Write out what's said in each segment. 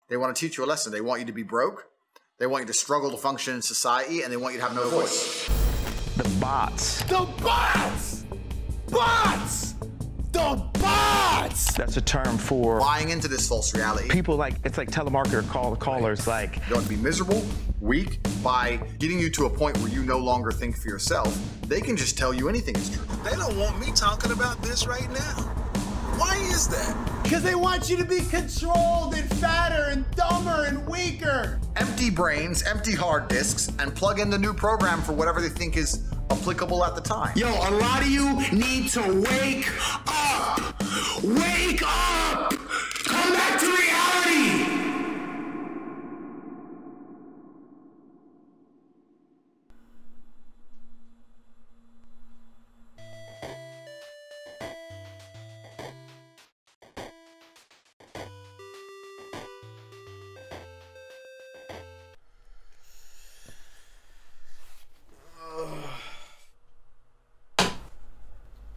They want to teach you a lesson. They want you to be broke. They want you to struggle to function in society, and they want you to have no voice. The bots. The bots! Bots! The bots! That's a term for buying into this false reality. people like, it's like telemarketer callers like. You want to be miserable, weak, by getting you to a point where you no longer think for yourself. They can just tell you anything is true. They don't want me talking about this right now. Why is that? Because they want you to be controlled and fatter and dumber and weaker. Empty brains, empty hard disks, and plug in the new program for whatever they think is applicable at the time. Yo, a lot of you need to wake up. Wake up! Come back to reality!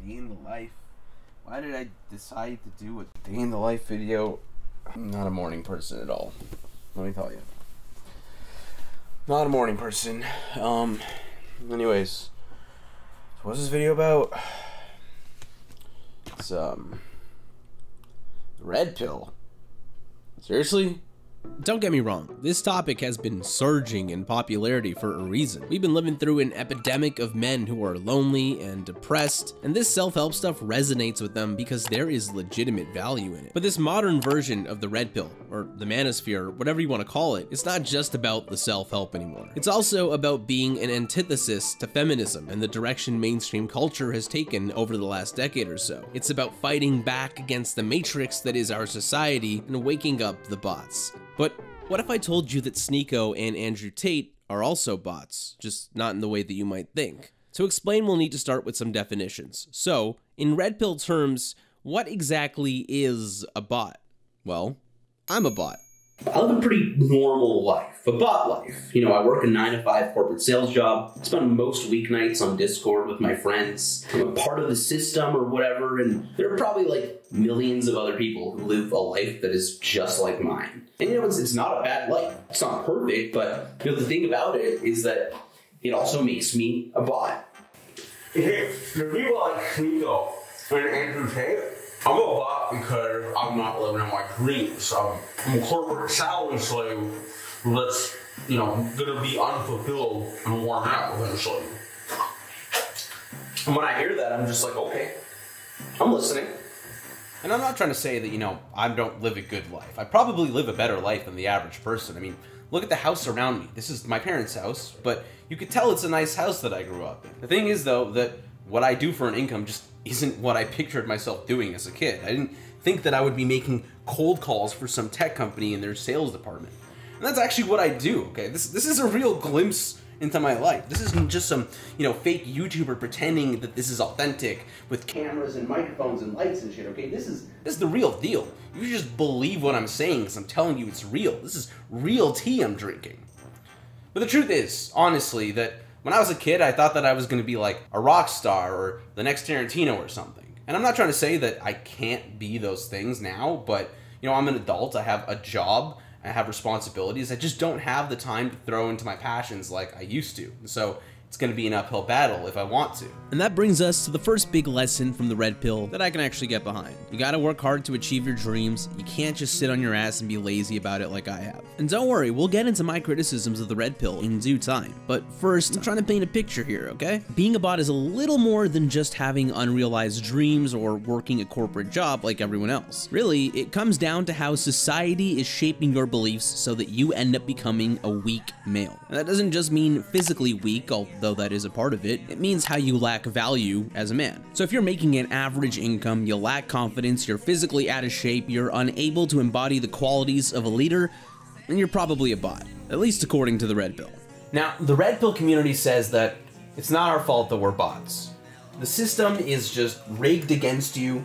Day in the life. Why did I decide to do a day in the life video? I'm not a morning person at all. Let me tell you. Not a morning person. Anyways. So what's this video about? It's, red pill. Seriously? Don't get me wrong, this topic has been surging in popularity for a reason. We've been living through an epidemic of men who are lonely and depressed, and this self-help stuff resonates with them because there is legitimate value in it. But this modern version of the red pill, or the manosphere, whatever you want to call it, it's not just about the self-help anymore. It's also about being an antithesis to feminism and the direction mainstream culture has taken over the last decade or so. It's about fighting back against the matrix that is our society and waking up the bots. But what if I told you that Sneako and Andrew Tate are also bots, just not in the way that you might think? To explain, we'll need to start with some definitions. So, in red pill terms, what exactly is a bot? Well, I'm a bot. I live a pretty normal life, a bot life. You know, I work a 9-to-5 corporate sales job, spend most weeknights on Discord with my friends. I'm a part of the system or whatever, and there are probably like millions of other people who live a life that is just like mine. And you know, it's not a bad life. It's not perfect, but you know, the thing about it is that it also makes me a bot. The people like Sneako and Andrew Tate, I'm a bot because I'm not living in my dreams. I'm a corporate salary slave that's, you know, gonna be unfulfilled and worn out eventually. And when I hear that, I'm just like, okay, I'm listening. And I'm not trying to say that, you know, I don't live a good life. I probably live a better life than the average person. I mean, look at the house around me. This is my parents' house, but you could tell it's a nice house that I grew up in. The thing is, though, that what I do for an income just isn't what I pictured myself doing as a kid. I didn't think that I would be making cold calls for some tech company in their sales department. And that's actually what I do, okay? This is a real glimpse into my life. This isn't just some, you know, fake YouTuber pretending that this is authentic with cameras and microphones and lights and shit, okay? This is the real deal. You just believe what I'm saying because I'm telling you it's real. This is real tea I'm drinking. But the truth is, honestly, that when I was a kid, I thought that I was going to be like a rock star or the next Tarantino or something. And I'm not trying to say that I can't be those things now, but, you know, I'm an adult, I have a job, I have responsibilities, I just don't have the time to throw into my passions like I used to. So it's going to be an uphill battle if I want to. And that brings us to the first big lesson from the red pill that I can actually get behind. You gotta work hard to achieve your dreams. You can't just sit on your ass and be lazy about it like I have. And don't worry, we'll get into my criticisms of the red pill in due time. But first, I'm trying to paint a picture here, okay? Being a bot is a little more than just having unrealized dreams or working a corporate job like everyone else. Really, it comes down to how society is shaping your beliefs so that you end up becoming a weak male. And that doesn't just mean physically weak, although that is a part of it. It means how you lack value as a man. So if you're making an average income, you lack confidence, you're physically out of shape, you're unable to embody the qualities of a leader, then you're probably a bot, at least according to the red pill. Now, the red pill community says that it's not our fault that we're bots. The system is just rigged against you,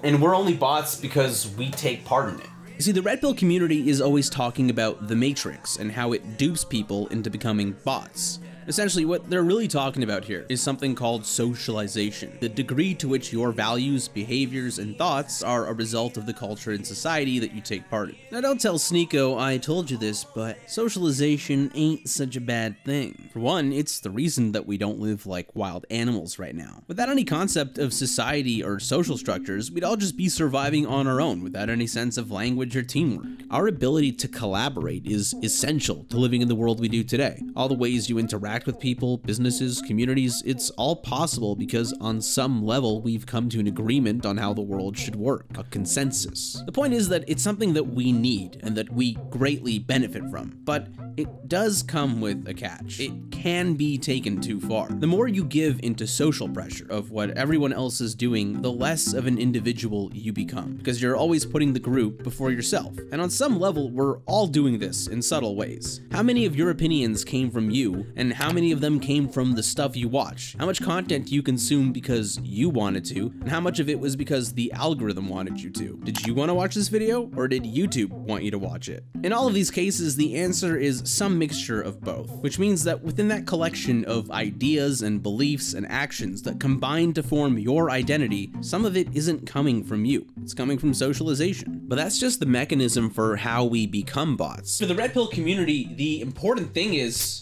and we're only bots because we take part in it. You see, the red pill community is always talking about the Matrix and how it dupes people into becoming bots. Essentially, what they're really talking about here is something called socialization, the degree to which your values, behaviors, and thoughts are a result of the culture and society that you take part in. Now, don't tell Sneeko I told you this, but socialization ain't such a bad thing. For one, it's the reason that we don't live like wild animals right now. Without any concept of society or social structures, we'd all just be surviving on our own without any sense of language or teamwork. Our ability to collaborate is essential to living in the world we do today. All the ways you interact with people, businesses, communities, it's all possible because on some level we've come to an agreement on how the world should work, a consensus. The point is that it's something that we need and that we greatly benefit from, but it does come with a catch. It can be taken too far. The more you give into social pressure of what everyone else is doing, the less of an individual you become, because you're always putting the group before yourself. And on some level, we're all doing this in subtle ways. How many of your opinions came from you, and how many of them came from the stuff you watch? How much content you consume because you wanted to, and how much of it was because the algorithm wanted you to? Did you want to watch this video, or did YouTube want you to watch it? In all of these cases, the answer is some mixture of both, which means that within that collection of ideas and beliefs and actions that combine to form your identity, some of it isn't coming from you. It's coming from socialization. But that's just the mechanism for how we become bots. For the Red Pill community, the important thing is...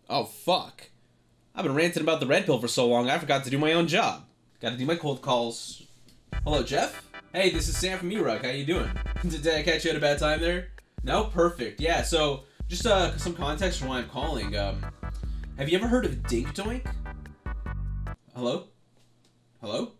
Oh, fuck. I've been ranting about the Red Pill for so long, I forgot to do my own job. Gotta do my cold calls. Hello, Jeff? Hey, this is Sam from E-Rock. How you doing? Did I catch you at a bad time there? No? Perfect. Yeah, so just some context for why I'm calling. Have you ever heard of Dink Doink? Hello? Hello?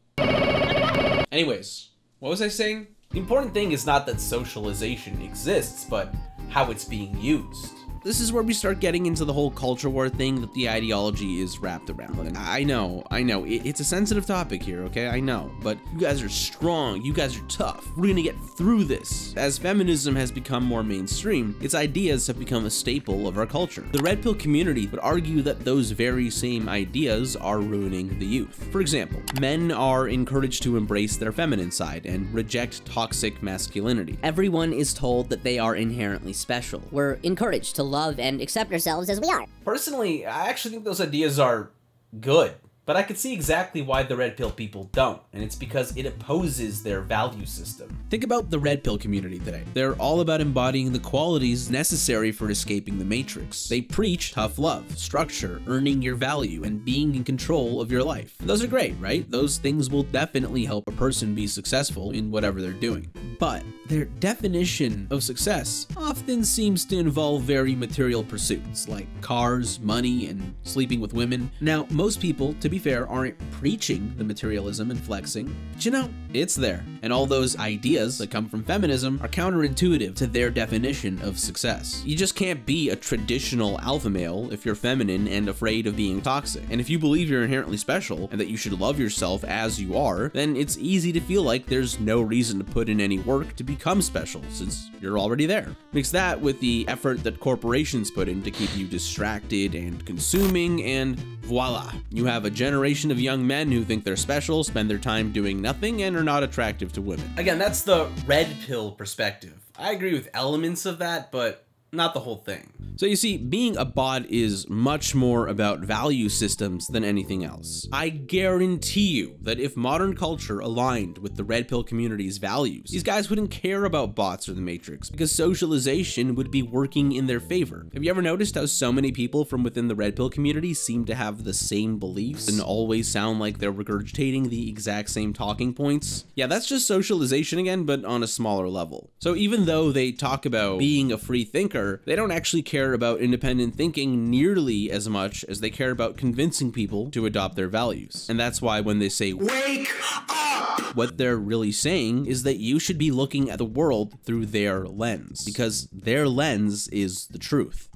Anyways, what was I saying? The important thing is not that socialization exists, but how it's being used. This is where we start getting into the whole culture war thing that the ideology is wrapped around. And I know, it's a sensitive topic here, okay? I know, but you guys are strong, you guys are tough. We're gonna get through this. As feminism has become more mainstream, its ideas have become a staple of our culture. The Red Pill community would argue that those very same ideas are ruining the youth. For example, men are encouraged to embrace their feminine side and reject toxic masculinity. Everyone is told that they are inherently special. We're encouraged to love and accept ourselves as we are. Personally, I actually think those ideas are good, but I could see exactly why the Red Pill people don't, and it's because it opposes their value system. Think about the Red Pill community today. They're all about embodying the qualities necessary for escaping the Matrix. They preach tough love, structure, earning your value, and being in control of your life. Those are great, right? Those things will definitely help a person be successful in whatever they're doing. But their definition of success often seems to involve very material pursuits, like cars, money, and sleeping with women. Now, most people, to be fair, aren't preaching the materialism and flexing, but you know, it's there. And all those ideas that come from feminism are counterintuitive to their definition of success. You just can't be a traditional alpha male if you're feminine and afraid of being toxic. And if you believe you're inherently special and that you should love yourself as you are, then it's easy to feel like there's no reason to put in any work to become special since you're already there. Mix that with the effort that corporations put in to keep you distracted and consuming, and voila, you have a generation of young men who think they're special, spend their time doing nothing, and are not attractive to women. Again, that's the Red Pill perspective. I agree with elements of that, but not the whole thing. So you see, being a bot is much more about value systems than anything else. I guarantee you that if modern culture aligned with the Red Pill community's values, these guys wouldn't care about bots or the Matrix, because socialization would be working in their favor. Have you ever noticed how so many people from within the Red Pill community seem to have the same beliefs and always sound like they're regurgitating the exact same talking points? Yeah, that's just socialization again, but on a smaller level. So even though they talk about being a free thinker, they don't actually care about independent thinking nearly as much as they care about convincing people to adopt their values. And that's why when they say, "Wake up!" what they're really saying is that you should be looking at the world through their lens, because their lens is the truth.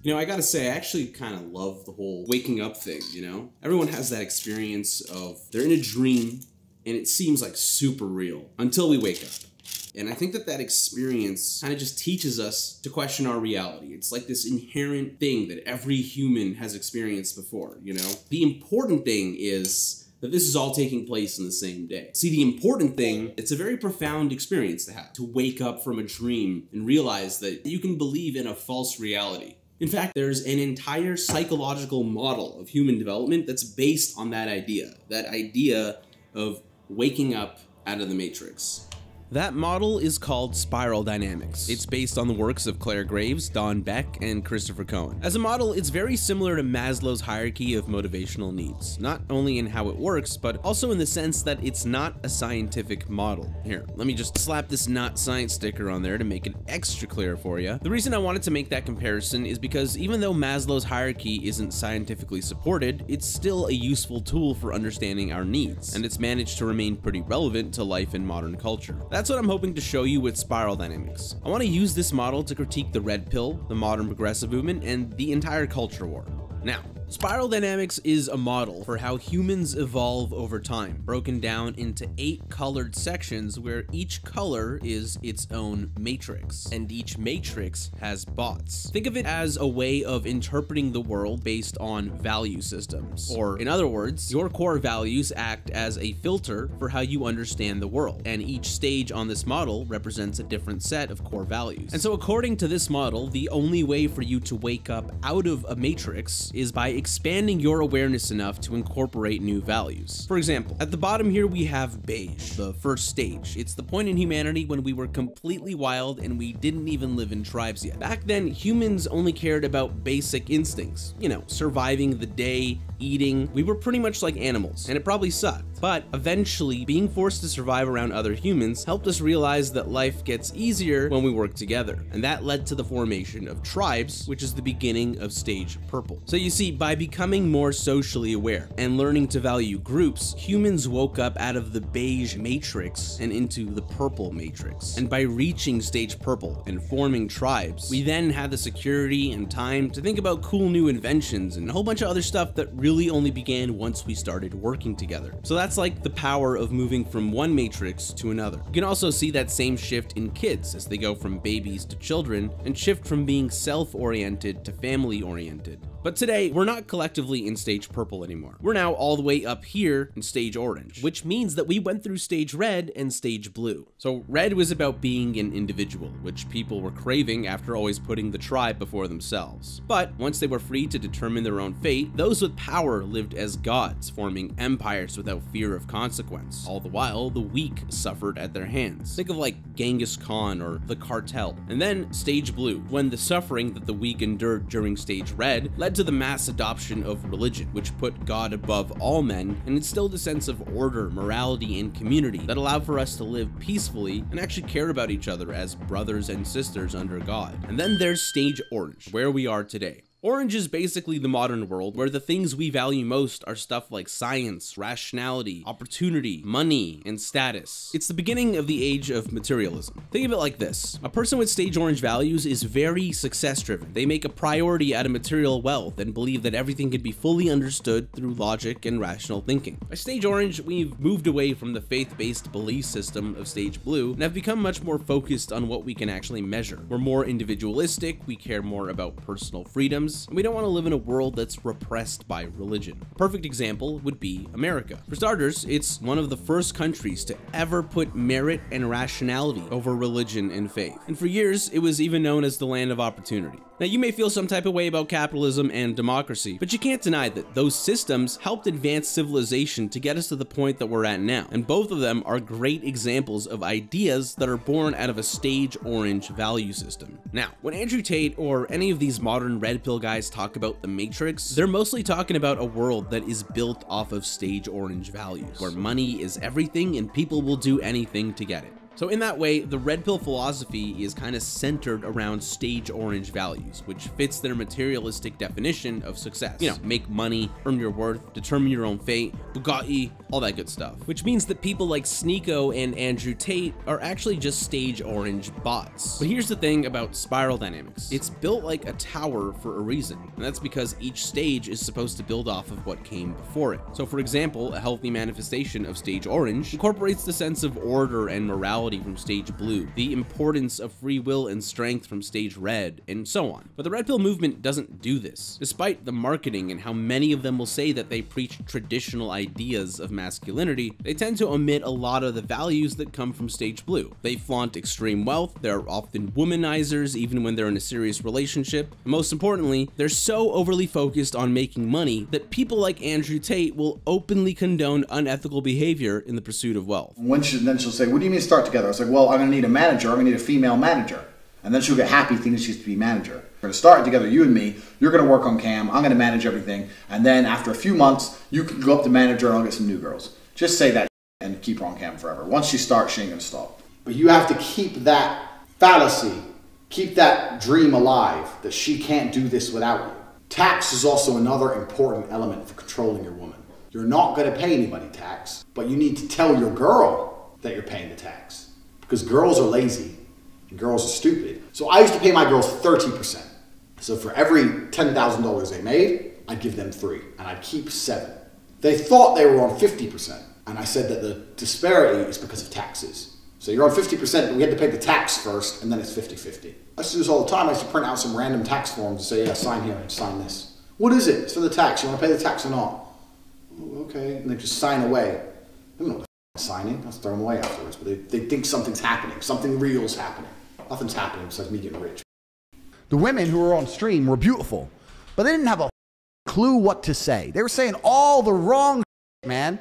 You know, I gotta say, I actually kind of love the whole waking up thing, you know? Everyone has that experience of they're in a dream and it seems like super real until we wake up. And I think that that experience kind of just teaches us to question our reality. It's like this inherent thing that every human has experienced before, you know? The important thing is that this is all taking place in the same day. See, the important thing, it's a very profound experience to have, to wake up from a dream and realize that you can believe in a false reality. In fact, there's an entire psychological model of human development that's based on that idea of waking up out of the matrix. That model is called spiral dynamics. It's based on the works of Claire Graves, Don Beck, and Christopher Cohen. As a model, it's very similar to Maslow's hierarchy of motivational needs, not only in how it works, but also in the sense that it's not a scientific model. Here, let me just slap this not science sticker on there to make it extra clear for you. The reason I wanted to make that comparison is because even though Maslow's hierarchy isn't scientifically supported, it's still a useful tool for understanding our needs, and it's managed to remain pretty relevant to life in modern culture. That's what I'm hoping to show you with spiral dynamics. I want to use this model to critique the red pill, the modern progressive movement, and the entire culture war. Now, spiral dynamics is a model for how humans evolve over time, broken down into 8 colored sections where each color is its own matrix, and each matrix has bots. Think of it as a way of interpreting the world based on value systems. Or, in other words, your core values act as a filter for how you understand the world, and each stage on this model represents a different set of core values. And so according to this model, the only way for you to wake up out of a matrix is by expanding your awareness enough to incorporate new values. For example, at the bottom here we have beige, the first stage. It's the point in humanity when we were completely wild and we didn't even live in tribes yet. Back then, humans only cared about basic instincts, you know, surviving the day, eating. We were pretty much like animals, and it probably sucked. But eventually, being forced to survive around other humans helped us realize that life gets easier when we work together, and that led to the formation of tribes, which is the beginning of stage purple. So you see, by becoming more socially aware and learning to value groups, humans woke up out of the beige matrix and into the purple matrix. And by reaching stage purple and forming tribes, we then had the security and time to think about cool new inventions and a whole bunch of other stuff that really only began once we started working together. So that's like the power of moving from one matrix to another. You can also see that same shift in kids as they go from babies to children and shift from being self-oriented to family-oriented. But today, we're not collectively in stage purple anymore. We're now all the way up here in stage orange, which means that we went through stage red and stage blue. So red was about being an individual, which people were craving after always putting the tribe before themselves. But once they were free to determine their own fate, those with power lived as gods, forming empires without fear of consequence. All the while, the weak suffered at their hands. Think of like Genghis Khan or the cartel. And then stage blue, when the suffering that the weak endured during stage red led to the mass adoption of religion, which put God above all men and instilled a sense of order, morality, and community that allowed for us to live peacefully and actually care about each other as brothers and sisters under God. And then there's stage orange, where we are today. Orange is basically the modern world where the things we value most are stuff like science, rationality, opportunity, money, and status. It's the beginning of the age of materialism. Think of it like this. A person with stage orange values is very success driven. They make a priority out of material wealth and believe that everything can be fully understood through logic and rational thinking. By stage orange, we've moved away from the faith-based belief system of stage blue and have become much more focused on what we can actually measure. We're more individualistic, we care more about personal freedoms, and we don't want to live in a world that's repressed by religion. A perfect example would be America. For starters, it's one of the first countries to ever put merit and rationality over religion and faith. And for years, it was even known as the land of opportunity. Now, you may feel some type of way about capitalism and democracy, but you can't deny that those systems helped advance civilization to get us to the point that we're at now. And both of them are great examples of ideas that are born out of a stage orange value system. Now, when Andrew Tate or any of these modern red pill guys talk about the Matrix, they're mostly talking about a world that is built off of stage orange values, where money is everything and people will do anything to get it. So in that way, the red pill philosophy is kind of centered around stage orange values, which fits their materialistic definition of success. You know, make money, earn your worth, determine your own fate, Bugatti, all that good stuff. Which means that people like Sneeko and Andrew Tate are actually just stage orange bots. But here's the thing about spiral dynamics. It's built like a tower for a reason, and that's because each stage is supposed to build off of what came before it. So for example, a healthy manifestation of stage orange incorporates the sense of order and morality sexuality from stage blue, the importance of free will and strength from stage red, and so on. But the Red Pill movement doesn't do this. Despite the marketing and how many of them will say that they preach traditional ideas of masculinity, they tend to omit a lot of the values that come from stage blue. They flaunt extreme wealth, they're often womanizers even when they're in a serious relationship, and most importantly, they're so overly focused on making money that people like Andrew Tate will openly condone unethical behavior in the pursuit of wealth. Then she'll say, what do you mean start together? I was like, well, I'm gonna need a manager, I'm gonna need a female manager. And then she'll get happy thinking she's to be manager. We're gonna start together, you and me, you're gonna work on cam, I'm gonna manage everything, and then after a few months, you can go up to manager and I'll get some new girls. Just say that and keep her on cam forever. Once she starts, she ain't gonna stop. But you have to keep that fallacy, keep that dream alive that she can't do this without you. Tax is also another important element for controlling your woman. You're not going to pay anybody tax, but you need to tell your girl that you're paying the tax. Because girls are lazy and girls are stupid. So I used to pay my girls 30%. So for every $10,000 they made, I'd give them 3 and I'd keep 7. They thought they were on 50%. And I said that the disparity is because of taxes. So you're on 50%, but we had to pay the tax first, and then it's 50-50. I used to do this all the time. I used to print out some random tax forms and say, yeah, sign here and sign this. What is it? It's for the tax. You want to pay the tax or not? Oh, okay. And they just sign away. They don't know what the signing. I'll throw them away afterwards. But they think something's happening. Something real's happening. Nothing's happening besides me getting rich. The women who were on stream were beautiful, but they didn't have a clue what to say. They were saying all the wrong man.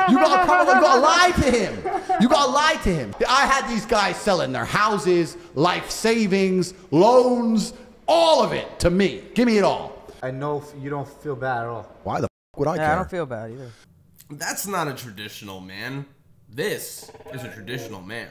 You gotta lie to him. You gotta lie to him. I had these guys selling their houses, life savings, loans, all of it to me. Give me it all. I know you don't feel bad at all. Why the f would I care? I don't feel bad either. That's not a traditional man. This is a traditional man.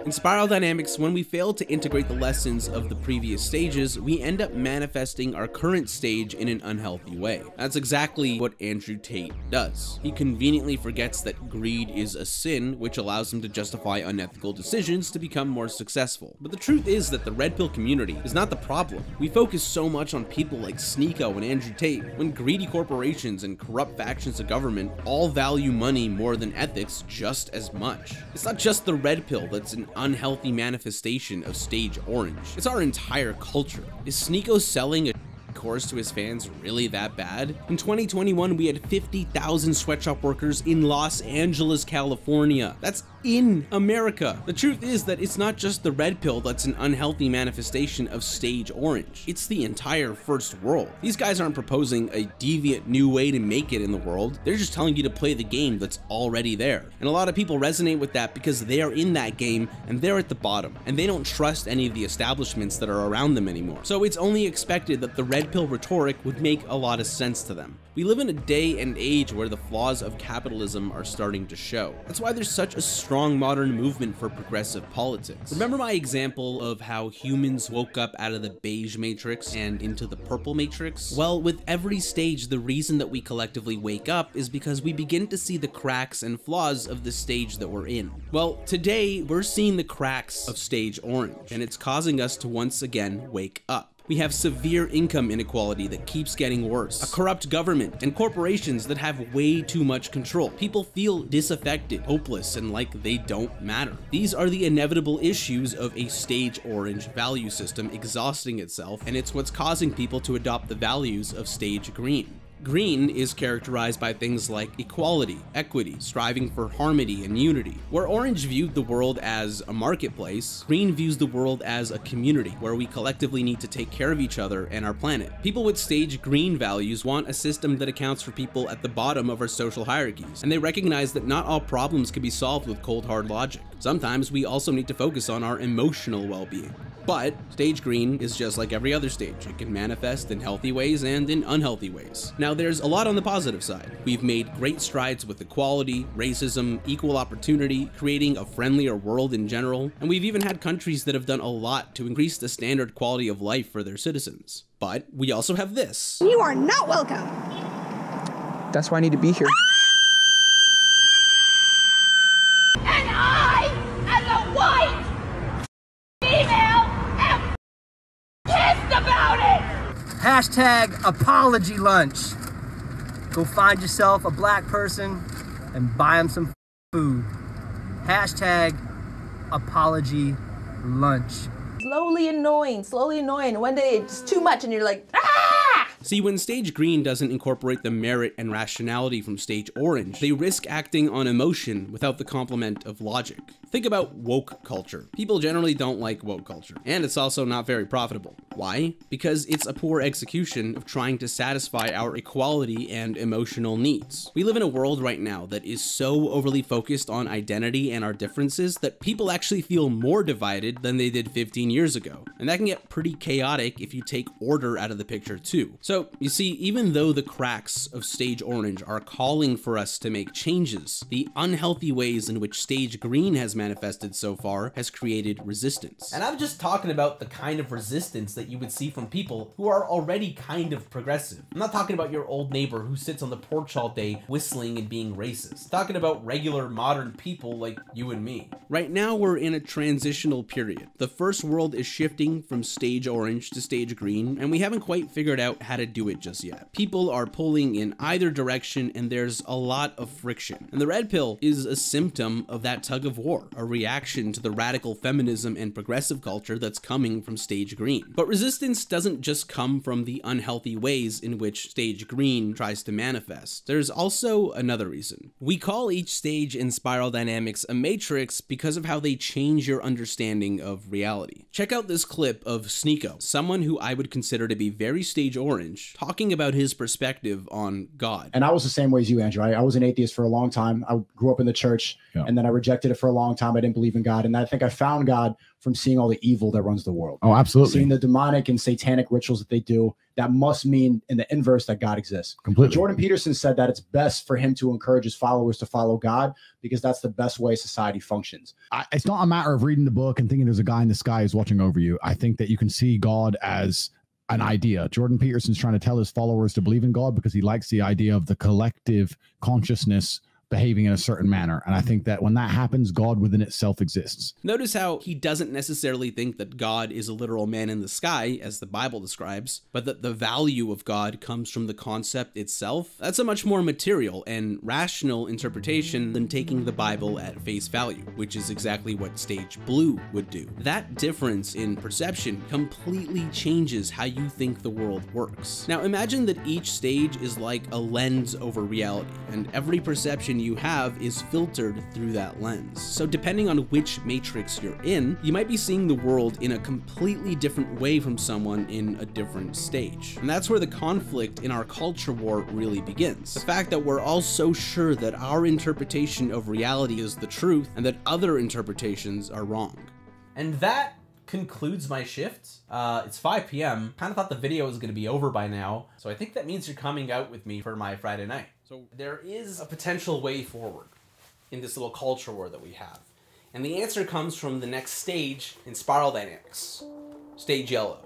In Spiral Dynamics, when we fail to integrate the lessons of the previous stages, we end up manifesting our current stage in an unhealthy way. That's exactly what Andrew Tate does. He conveniently forgets that greed is a sin, which allows him to justify unethical decisions to become more successful. But the truth is that the Red Pill community is not the problem. We focus so much on people like Sneeko and Andrew Tate, when greedy corporations and corrupt factions of government all value money more than ethics just as much. It's not just the Red Pill that's an unhealthy manifestation of stage orange. It's our entire culture. Is Sneeko selling a course to his fans really that bad? In 2021, we had 50,000 sweatshop workers in Los Angeles, California. That's in America. The truth is that it's not just the Red Pill that's an unhealthy manifestation of stage orange. It's the entire first world. These guys aren't proposing a deviant new way to make it in the world. They're just telling you to play the game that's already there. And a lot of people resonate with that because they are in that game and they're at the bottom, and they don't trust any of the establishments that are around them anymore. So it's only expected that the Red Pill rhetoric would make a lot of sense to them. We live in a day and age where the flaws of capitalism are starting to show. That's why there's such a strong modern movement for progressive politics. Remember my example of how humans woke up out of the beige matrix and into the purple matrix? Well, with every stage, the reason that we collectively wake up is because we begin to see the cracks and flaws of the stage that we're in. Well, today we're seeing the cracks of stage orange, and it's causing us to once again wake up. We have severe income inequality that keeps getting worse, a corrupt government, and corporations that have way too much control. People feel disaffected, hopeless, and like they don't matter. These are the inevitable issues of a stage orange value system exhausting itself, and it's what's causing people to adopt the values of stage green. Green is characterized by things like equality, equity, striving for harmony and unity. Where orange viewed the world as a marketplace, green views the world as a community where we collectively need to take care of each other and our planet. People with stage green values want a system that accounts for people at the bottom of our social hierarchies, and they recognize that not all problems can be solved with cold hard logic. Sometimes we also need to focus on our emotional well-being. But stage green is just like every other stage. It can manifest in healthy ways and in unhealthy ways. Now, there's a lot on the positive side. We've made great strides with equality, racism, equal opportunity, creating a friendlier world in general, and we've even had countries that have done a lot to increase the standard quality of life for their citizens. But we also have this. You are not welcome. That's why I need to be here. And I, as a white female, am pissed about it! Hashtag apology lunch. Go find yourself a black person and buy them some food. Hashtag apology lunch. Slowly annoying. One day it's too much and you're like, ah! See, when Stage Green doesn't incorporate the merit and rationality from Stage Orange, they risk acting on emotion without the complement of logic. Think about woke culture. People generally don't like woke culture, and it's also not very profitable. Why? Because it's a poor execution of trying to satisfy our equality and emotional needs. We live in a world right now that is so overly focused on identity and our differences that people actually feel more divided than they did 15 years ago. And that can get pretty chaotic if you take order out of the picture too. So, you see, even though the cracks of Stage Orange are calling for us to make changes, the unhealthy ways in which Stage Green has manifested so far has created resistance. And I'm just talking about the kind of resistance that you would see from people who are already kind of progressive. I'm not talking about your old neighbor who sits on the porch all day whistling and being racist. I'm talking about regular modern people like you and me. Right now we're in a transitional period. The first world is shifting from Stage Orange to Stage Green, and we haven't quite figured out how to do it just yet. People are pulling in either direction and there's a lot of friction. And the red pill is a symptom of that tug of war, a reaction to the radical feminism and progressive culture that's coming from Stage Green. But resistance doesn't just come from the unhealthy ways in which Stage Green tries to manifest. There's also another reason. We call each stage in Spiral Dynamics a matrix because of how they change your understanding of reality. Check out this clip of Sneeko, someone who I would consider to be very Stage Orange, talking about his perspective on God. And I was the same way as you, Andrew. I was an atheist for a long time. I grew up in the church, and then I rejected it for a long time. I didn't believe in God. And I think I found God from seeing all the evil that runs the world. Oh, absolutely. Seeing the demonic and satanic rituals that they do, that must mean in the inverse that God exists. Completely. Jordan Peterson said that it's best for him to encourage his followers to follow God because that's the best way society functions. It's not a matter of reading the book and thinking there's a guy in the sky who's watching over you. I think that you can see God as an idea. Jordan Peterson's trying to tell his followers to believe in God because he likes the idea of the collective consciousness behaving in a certain manner. And I think that when that happens, God within itself exists. Notice how he doesn't necessarily think that God is a literal man in the sky, as the Bible describes, but that the value of God comes from the concept itself. That's a much more material and rational interpretation than taking the Bible at face value, which is exactly what Stage Blue would do. That difference in perception completely changes how you think the world works. Now imagine that each stage is like a lens over reality, and every perception you have is filtered through that lens. So depending on which matrix you're in, you might be seeing the world in a completely different way from someone in a different stage. And that's where the conflict in our culture war really begins. The fact that we're all so sure that our interpretation of reality is the truth and that other interpretations are wrong. And that concludes my shift. It's 5 p.m. Kind of thought the video was going to be over by now, so I think that means you're coming out with me for my Friday night. So there is a potential way forward in this little culture war that we have. And the answer comes from the next stage in Spiral Dynamics, Stage Yellow.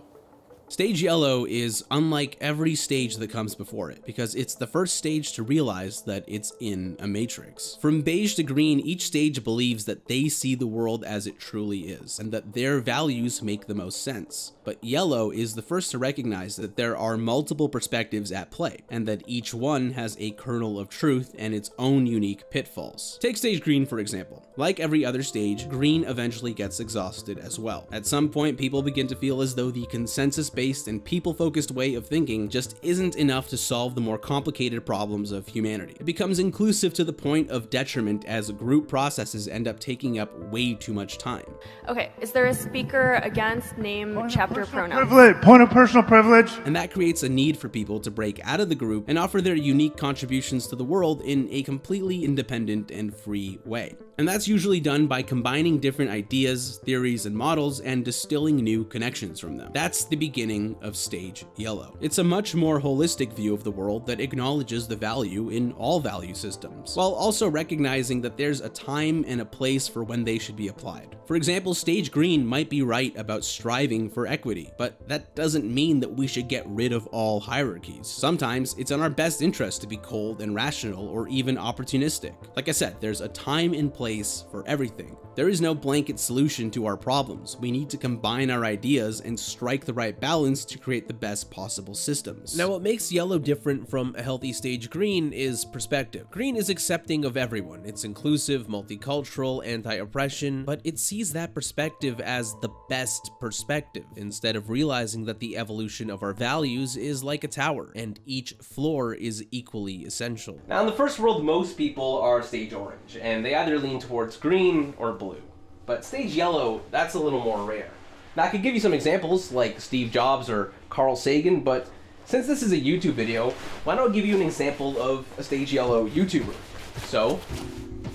Stage Yellow is unlike every stage that comes before it, because it's the first stage to realize that it's in a matrix. From beige to green, each stage believes that they see the world as it truly is, and that their values make the most sense. But Yellow is the first to recognize that there are multiple perspectives at play, and that each one has a kernel of truth and its own unique pitfalls. Take Stage Green, for example. Like every other stage, Green eventually gets exhausted as well. At some point, people begin to feel as though the consensus-based and people-focused way of thinking just isn't enough to solve the more complicated problems of humanity. It becomes inclusive to the point of detriment as group processes end up taking up way too much time. Okay, is there a speaker against name, chapter, pronoun? Point of personal privilege. And that creates a need for people to break out of the group and offer their unique contributions to the world in a completely independent and free way. And that's usually done by combining different ideas, theories, and models and distilling new connections from them. That's the beginning of Stage Yellow. It's a much more holistic view of the world that acknowledges the value in all value systems, while also recognizing that there's a time and a place for when they should be applied. For example, Stage Green might be right about striving for equity, but that doesn't mean that we should get rid of all hierarchies. Sometimes it's in our best interest to be cold and rational or even opportunistic. Like I said, there's a time and place for everything. There is no blanket solution to our problems. We need to combine our ideas and strike the right balance balance to create the best possible systems. Now, what makes yellow different from a healthy stage green is perspective. Green is accepting of everyone. It's inclusive, multicultural, anti-oppression, but it sees that perspective as the best perspective, instead of realizing that the evolution of our values is like a tower, and each floor is equally essential. Now, in the first world, most people are stage orange, and they either lean towards green or blue. But stage yellow, that's a little more rare. Now, I could give you some examples, like Steve Jobs or Carl Sagan, but since this is a YouTube video, why don't I give you an example of a stage yellow YouTuber? So,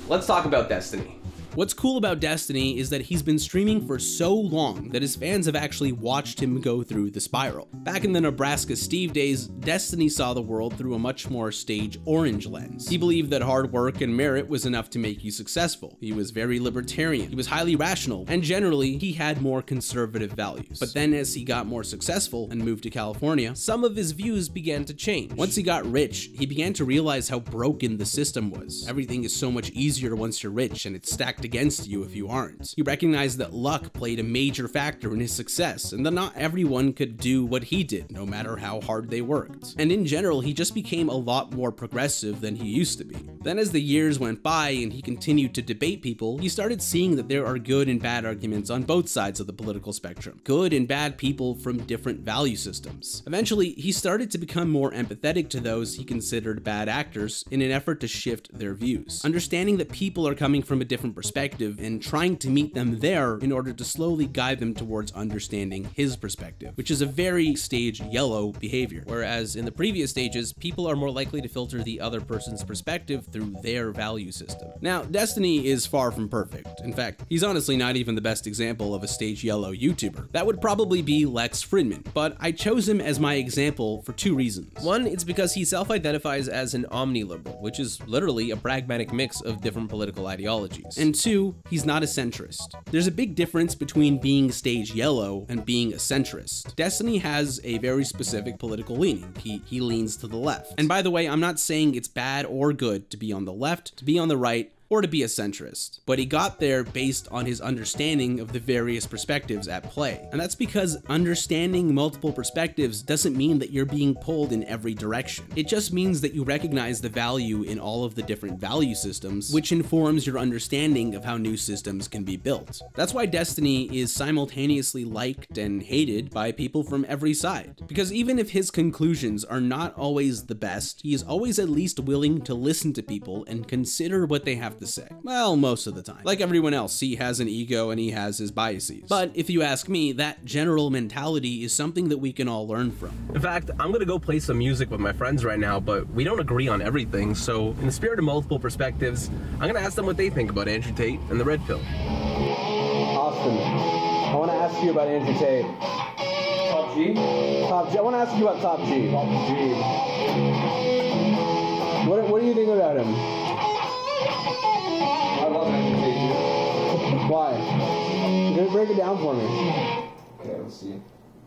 let's talk about Destiny. What's cool about Destiny is that he's been streaming for so long that his fans have actually watched him go through the spiral. Back in the Nebraska Steve days, Destiny saw the world through a much more stage orange lens. He believed that hard work and merit was enough to make you successful. He was very libertarian, he was highly rational, and generally, he had more conservative values. But then as he got more successful and moved to California, some of his views began to change. Once he got rich, he began to realize how broken the system was. Everything is so much easier once you're rich, and it's stacked against you if you aren't. He recognized that luck played a major factor in his success, and that not everyone could do what he did, no matter how hard they worked. And in general, he just became a lot more progressive than he used to be. Then as the years went by and he continued to debate people, he started seeing that there are good and bad arguments on both sides of the political spectrum. Good and bad people from different value systems. Eventually, he started to become more empathetic to those he considered bad actors in an effort to shift their views. Understanding that people are coming from a different perspective and trying to meet them there in order to slowly guide them towards understanding his perspective, which is a very stage yellow behavior. Whereas in the previous stages, people are more likely to filter the other person's perspective through their value system. Now, Destiny is far from perfect. In fact, he's honestly not even the best example of a stage yellow YouTuber. That would probably be Lex Fridman, but I chose him as my example for two reasons. One, it's because he self-identifies as an omniliberal, which is literally a pragmatic mix of different political ideologies. And two, he's not a centrist. There's a big difference between being stage yellow and being a centrist. Destiny has a very specific political leaning. He leans to the left. And by the way, I'm not saying it's bad or good to be on the left, to be on the right, or to be a centrist, but he got there based on his understanding of the various perspectives at play. And that's because understanding multiple perspectives doesn't mean that you're being pulled in every direction. It just means that you recognize the value in all of the different value systems, which informs your understanding of how new systems can be built. That's why Destiny is simultaneously liked and hated by people from every side. Because even if his conclusions are not always the best, he is always at least willing to listen to people and consider what they have to say. Well, most of the time. Like everyone else, he has an ego and he has his biases. But if you ask me, that general mentality is something that we can all learn from. In fact, I'm gonna go play some music with my friends right now, but we don't agree on everything, so in the spirit of multiple perspectives, I'm gonna ask them what they think about Andrew Tate and the Red Pill. Austin, I want to ask you about Andrew Tate. Top G? Top G. I want to ask you about Top G. Top G. What do you think about him? I love Andrew Tate. Why? You're gonna break it down for me. Okay, let's see.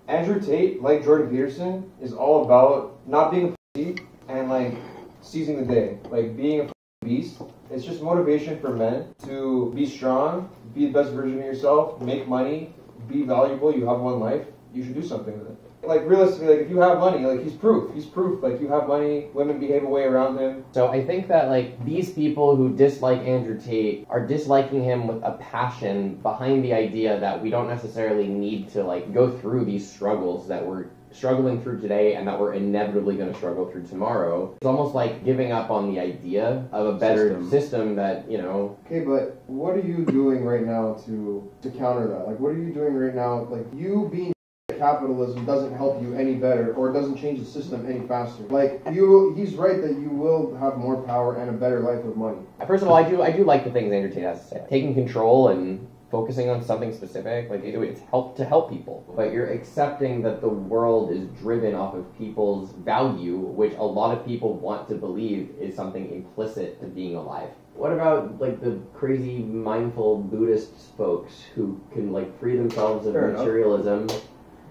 Andrew Tate, like Jordan Peterson, is all about not being a pussy and like seizing the day, like being a beast. It's just motivation for men to be strong, be the best version of yourself, make money, be valuable. You have one life. You should do something with it. Like realistically, like if you have money, like he's proof. Like you have money, women behave a way around him. So I think that like these people who dislike Andrew Tate are disliking him with a passion behind the idea that we don't necessarily need to like go through these struggles that we're struggling through today and that we're inevitably going to struggle through tomorrow. It's almost like giving up on the idea of a better system that, you know. Okay, but what are you doing right now to counter that? Like what are you doing right now? Like you being capitalism doesn't help you any better, or it doesn't change the system any faster. Like he's right that you will have more power and a better life with money. First of all, I do like the things Andrew Tate has to say. Taking control and focusing on something specific, like it's to help people. But you're accepting that the world is driven off of people's value, which a lot of people want to believe is something implicit to being alive. What about like the crazy mindful Buddhist folks who can like free themselves of materialism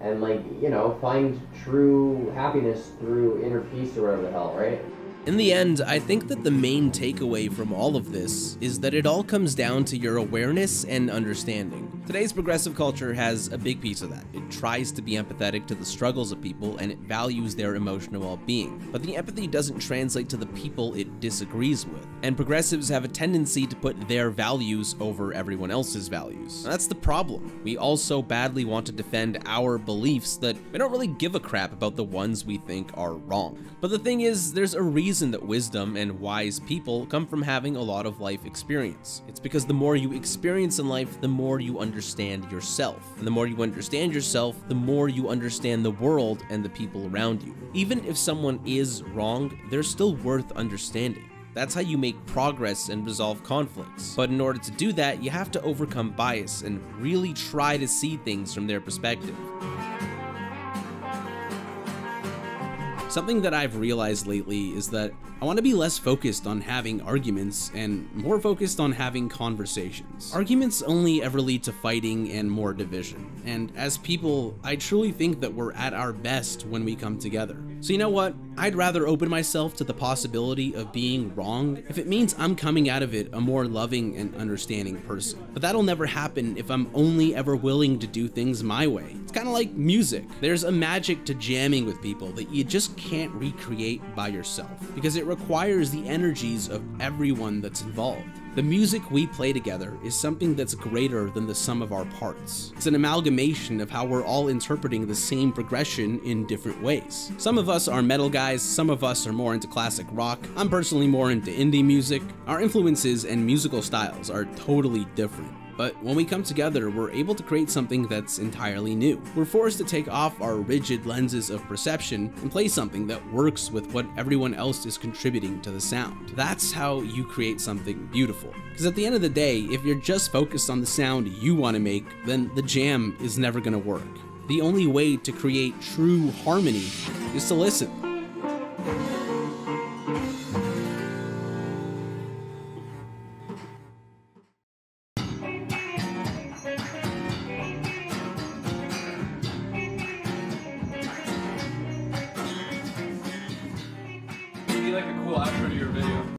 and like, you know, find true happiness through inner peace or whatever the hell, right? In the end, I think that the main takeaway from all of this is that it all comes down to your awareness and understanding. Today's progressive culture has a big piece of that. It tries to be empathetic to the struggles of people and it values their emotional well-being. But the empathy doesn't translate to the people it disagrees with. And progressives have a tendency to put their values over everyone else's values. And that's the problem. We all so badly want to defend our beliefs that we don't really give a crap about the ones we think are wrong. But the thing is, there's a reason that wisdom and wise people come from having a lot of life experience. It's because the more you experience in life, the more you understand yourself. And the more you understand yourself, the more you understand the world and the people around you. Even if someone is wrong, they're still worth understanding. That's how you make progress and resolve conflicts. But in order to do that, you have to overcome bias and really try to see things from their perspective. Something that I've realized lately is that I want to be less focused on having arguments and more focused on having conversations. Arguments only ever lead to fighting and more division. And as people, I truly think that we're at our best when we come together. So you know what? I'd rather open myself to the possibility of being wrong if it means I'm coming out of it a more loving and understanding person. But that'll never happen if I'm only ever willing to do things my way. It's kind of like music. There's a magic to jamming with people that you just can't recreate by yourself because it requires the energies of everyone that's involved. The music we play together is something that's greater than the sum of our parts. It's an amalgamation of how we're all interpreting the same progression in different ways. Some of us are metal guys, some of us are more into classic rock. I'm personally more into indie music. Our influences and musical styles are totally different. But when we come together, we're able to create something that's entirely new. We're forced to take off our rigid lenses of perception and play something that works with what everyone else is contributing to the sound. That's how you create something beautiful. Because at the end of the day, if you're just focused on the sound you want to make, then the jam is never going to work. The only way to create true harmony is to listen.